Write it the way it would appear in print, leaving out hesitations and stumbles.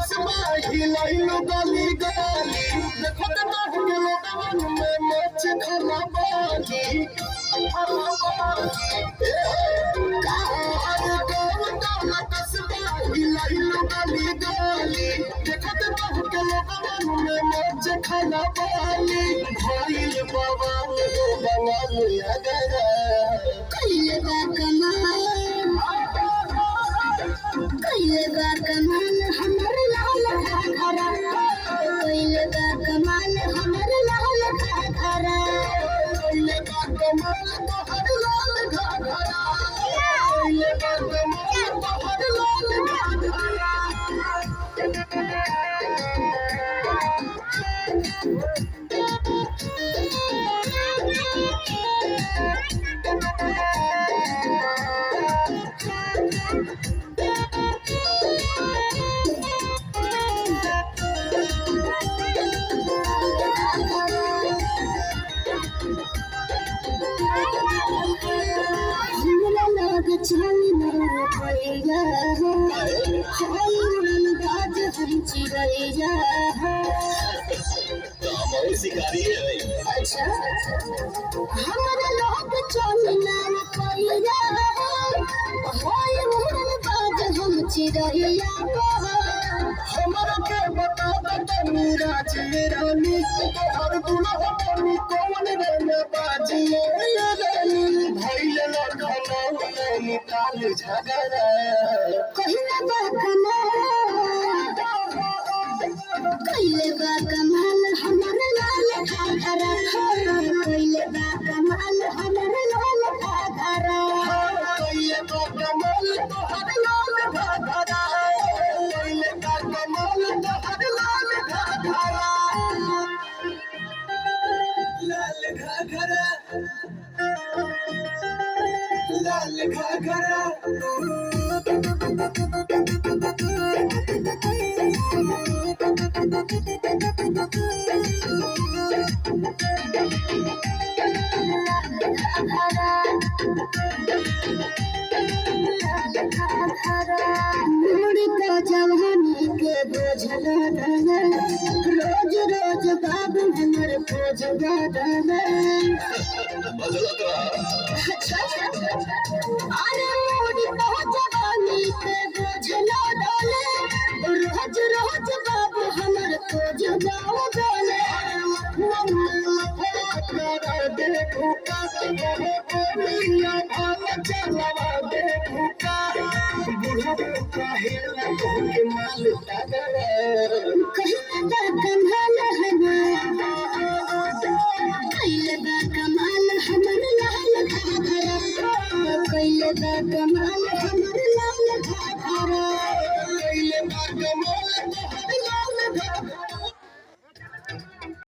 हिलाइलो गली गली देखो तो बाहर के लोगन में मच खाना बाली कार गाँव टोला कस्बा हिलाइलो गली गली देखो तो बाहर के लोगन में मच खाना बाली भइल बवाल हो बवाल अगर कइले बा कमाल हमर लाल घाघरा कइले बा कमाल हमर लाल घाघरा कइले बा कमाल तोहर लाल घाघरा कइले बा कमाल तोहर लाल घाघरा शिकारी है भाई। अच्छा हमारा लोग चलना कोइया होय उड़न बाज हम चिड़ैया हमरा के बता तनी राज रानी तोहर दुल्हा बनी कौन रे में बाजी रानी भइल लखनऊ में ताल झगड़ा कहिला बा कमाल कइले बा कमाल हमर लाल घाघरा कइले बा कमाल हमर लाल घाघरा कइले बा कमाल तोहर लाल घाघरा कइले बा कमाल तोहर लाल घाघरा लाल घाघरा लाल घाघरा जवानी के बोझल रोज रोज बाबू हमर बोझल अरे मोरी तो जवानी के बोझल रोज रोज बाबू हमर बोझल देखू का मिया भाव चलवा देखू का बुढ़ा कहेला के माल तगड़ा कहिला बा कमाल कइले बा कमाल हमर लाल घाघरा कइले बा कमाल हमर लाल घाघरा कइले बा कमाल तोहर लाल घाघरा